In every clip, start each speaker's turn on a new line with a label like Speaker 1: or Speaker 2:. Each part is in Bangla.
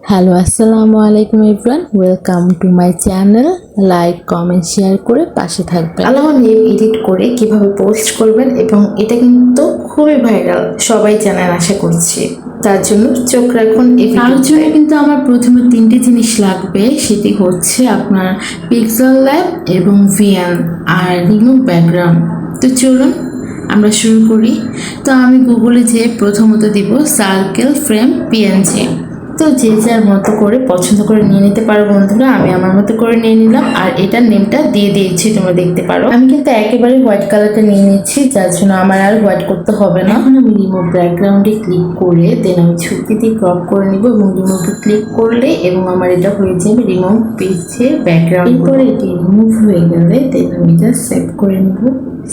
Speaker 1: হ্যালো, আসসালামু আলাইকুম everyone, welcome to my channel. Like, comment, share করে পাশে থাকবেন।
Speaker 2: আল্লাহ নেম এডিট করে কিভাবে পোস্ট করবেন, এবং এটা কিন্তু খুবই ভাইরাল, সবাই জানেন আশা করছি। তার জন্য চোখ রাখুন। তার জন্য কিন্তু আমার প্রথমে তিনটি জিনিস লাগবে, সেটি হচ্ছে আপনার পিক্সেল ল্যাব এবং ভিএন আর রিমুভ ব্যাকগ্রাউন্ড। তো চলুন আমরা শুরু করি। তো আমি গুগলে যে প্রথমত দিব সার্কেল ফ্রেম পিএনজি। তো যে যার মতো করে পছন্দ করে নিয়ে নিতে পারো বন্ধুরা। আমি আমার মতো করে নিয়ে নিলাম, আর এটার নেমটা দিয়ে দিয়েছি, তোমরা দেখতে পারো। আমি কিন্তু একেবারে হোয়াইট কালারটা নিয়ে নিচ্ছি, যার জন্য আমার আর হোয়াইট করতে হবে না। এখন আমি রিমুভ ব্যাকগ্রাউন্ডে ক্লিক করে দেন আমি ছবিটি ক্রপ করে নিব, এবং রিমুভে ক্লিক করলে এবং আমার এটা হয়ে যাবে রিমুভ পেজের ব্যাকগ্রাউন্ড। এরপরে এটি রিমুভ হয়ে গেলে দেন আমি এটা সেভ করে নিব।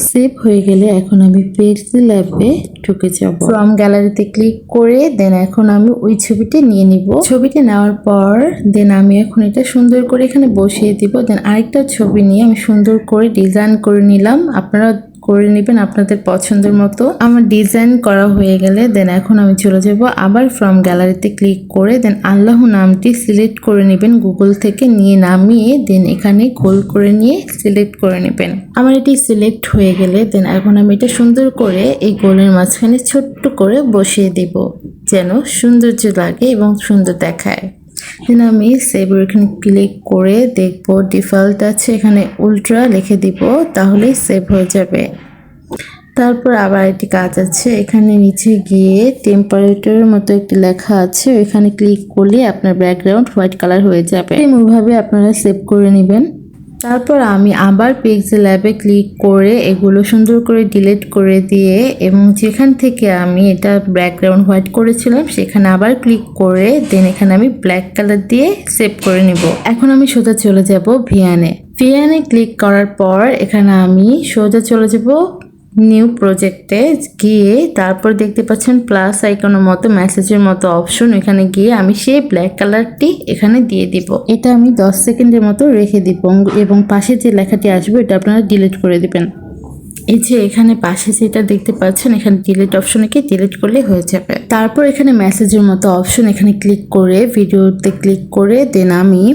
Speaker 2: সেভ হয়ে গেলে এখন আমি পেন্সিল ল্যাবে ঢুকে যাব। ফ্রম গ্যালারিতে ক্লিক করে দেন এখন আমি ওই ছবিটি নিয়ে নিব। ছবিটি নেওয়ার পর দেন আমি এখন এটা সুন্দর করে এখানে বসিয়ে দিব। দেন আরেকটা ছবি নিয়ে আমি সুন্দর করে ডিজাইন করে নিলাম। আপনারা করে নেবেন আপনাদের পছন্দের মতো। আমার ডিজাইন করা হয়ে গেলে দেন এখন আমি চলে যাব আবার ফ্রম গ্যালারিতে ক্লিক করে দেন আল্লাহ নামটি সিলেক্ট করে নেবেন গুগল থেকে, নিয়ে নামিয়ে দেন এখানে গোল করে নিয়ে সিলেক্ট করে নেবেন। আমার এটি সিলেক্ট হয়ে গেলে দেন এখন আমি এটা সুন্দর করে এই গোলের মাঝখানে ছোট্ট করে বসিয়ে দেব, যেন সৌন্দর্য লাগে এবং সুন্দর দেখায়। দেন আমি সেভ এখানে ক্লিক করে দেখব ডিফল্ট আছে, এখানে উল্ট্রা লিখে দিব, তাহলেই সেভ হয়ে যাবে। তারপর আবার একটি কাজ আছে, এখানে নিচে গিয়ে টেম্পারেচারের মতো একটি লেখা আছে, ওইখানে ক্লিক করলে আপনার ব্যাকগ্রাউন্ড হোয়াইট কালার হয়ে যাবে। এইভাবে আপনারা সেভ করে নেবেন। তারপর আমি আবার পিক্সেল ল্যাবে ক্লিক করে এগুলো সুন্দর করে ডিলিট করে দিয়ে এবং যেখান থেকে আমি এটা ব্যাকগ্রাউন্ড হোয়াইট করেছিলাম সেখানে আবার ক্লিক করে দেন এখানে আমি ব্ল্যাক কালার দিয়ে সেভ করে নিব। এখন আমি সোজা চলে যাব ভিএনে ক্লিক করার পর এখানে আমি সোজা চলে যাব নিউ প্রজেক্টে গিয়ে তারপর দেখতে পাচ্ছেন প্লাস আইকনের মতো মেসেজের মতো অপশন, এখানে গিয়ে আমি সেই ব্ল্যাক কালারটি এখানে দিয়ে দিব। এটা আমি 10 সেকেন্ডের মতো রেখে দিব এবং পাশে যে লেখাটি আসবে এটা আপনারা ডিলিট করে দিবেন। এই যে এখানে পাশে যেটা দেখতে পাচ্ছেন এখানে ডিলিট অপশনে কি ডিলিট করলে হয়ে যাবে। তারপর এখানে মেসেজের মতো অপশন, এখানে ক্লিক করে ভিডিওতে ক্লিক করে দেন আমি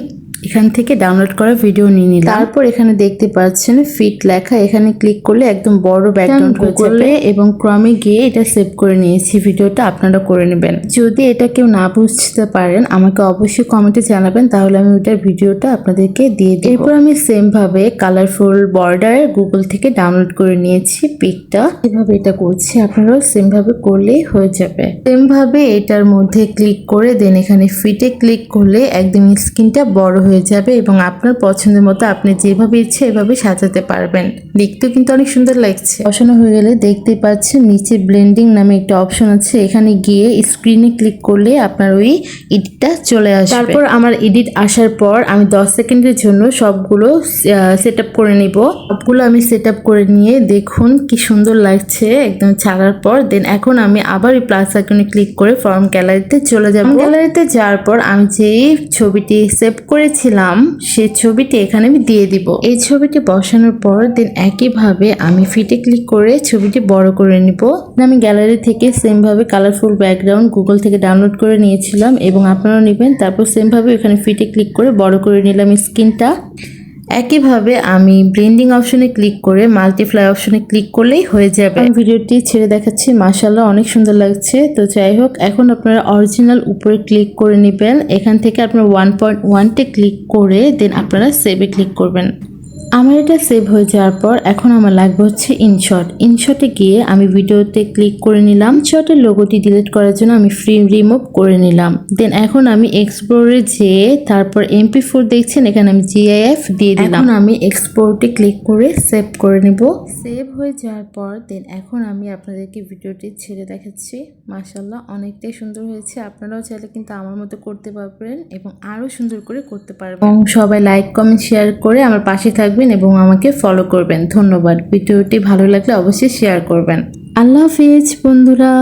Speaker 2: এখান থেকে ডাউনলোড করা ভিডিও নিয়ে নিলাম। তারপর এখানে দেখতে পাচ্ছেন ফিট লেখা, এখানে ক্লিক করলে একদম বড় ব্যাকগ্রাউন্ড হয়ে যাবে এবং ক্রমে গিয়ে এটা সেভ করে নিয়েছি। ভিডিওটা আপনারা করে নেবেন। যদি এটা কেউ না বুঝতে পারেন আমাকে অবশ্যই কমেন্টে জানাবেন, তাহলে আমি ওইটার ভিডিওটা আপনাদেরকে দিয়ে দেব। এরপর আমি সেম ভাবে কালারফুল বর্ডার গুগল থেকে ডাউনলোড করে নিয়েছি পিকটা। এভাবে এটা করছি, আপনারাও সেম ভাবে করলেই হয়ে যাবে। সেম ভাবে এটার মধ্যে ক্লিক করে দেন এখানে ফিটে ক্লিক করলে একদম স্ক্রিনটা বড় হয়ে যাবে এবং আপনার পছন্দের মতো আপনি যেভাবে ইচ্ছে এভাবে সাজাতে পারবেন। দেখতেও কিন্তু অনেক সুন্দর লাগছে। বসানো হয়ে গেলে দেখতে পাচ্ছেন নিচে ব্লেন্ডিং নামে একটা অপশন আছে, এখানে গিয়ে স্ক্রিনে ক্লিক করলে আপনার ওই এডিটটা চলে আসবে। তারপর আমার এডিট আসার পর আমি 10 সেকেন্ডের জন্য সবগুলো সেট আপ করে নিব। সবগুলো আমি সেট আপ করে নিয়ে দেখুন কি সুন্দর লাগছে একদম ছাড়ার পর। দেন এখন আমি আবার ওই প্লাস আইকনে ক্লিক করে ফর্ম গ্যালারিতে চলে যাব। গ্যালারিতে যাওয়ার পর আমি যে ছবিটি সেভ করেছিলাম সেই ছবিটি এখানে আমি দিয়ে দিব। এই ছবিটি বসানোর পর দেন একইভাবে আমি ফিটে ক্লিক করে ছবিটি বড় করে নিব। আমি গ্যালারি থেকে সেম ভাবে কালারফুল ব্যাকগ্রাউন্ড গুগল থেকে ডাউনলোড করে নিয়েছিলাম এবং আপনারা নেবেন। তারপর সেম ভাবে এখানে ফিটে ক্লিক করে বড় করে নিলাম স্ক্রিনটা। একইভাবে আমি ব্লেন্ডিং অপশনে ক্লিক করে মাল্টিপ্লাই অপশনে ক্লিক করলেই হয়ে যাবে। আমি ভিডিওটি ছেড়ে দেখাচ্ছি, মাশাআল্লাহ অনেক সুন্দর লাগছে। তো যাই হোক, এখন আপনারা অরিজিনাল উপরে ক্লিক করে নেবেন। এখান থেকে আপনারা 1.1 ক্লিক করে দেন আপনারা সেভে ক্লিক করবেন। আমার এটা সেভ হয়ে যাওয়ার পর এখন আমার লাগবে হচ্ছে ইনশটে গিয়ে আমি ভিডিওতে ক্লিক করে নিলাম। ইনশটের লোগোটি ডিলিট করার জন্য আমি রিমুভ করে নিলাম। দেন এখন আমি এক্সপোর্টে যেয়ে তারপর MP4 দেখছেন এখানে আমি GIF দিয়ে দিলাম। এখন আমি এক্সপোর্টে ক্লিক করে সেভ করে নিব। সেভ হয়ে যাওয়ার পর দেন এখন আমি আপনাদেরকে ভিডিওটি ছেড়ে দেখাচ্ছি। মাশাআল্লাহ অনেকটাই সুন্দর হয়েছে। আপনারাও চাইলে কিন্তু আমার মতো করতে পারবেন এবং আরো সুন্দর করে করতে পারবেন। এবং সবাই লাইক কমেন্ট শেয়ার করে আমার পাশে থাকবেন এবং আমাকে ফলো করবেন। ধন্যবাদ। ভিডিওটি ভালো লাগলে অবশ্যই শেয়ার করবেন। আল্লাহ হাফেজ বন্ধুরা।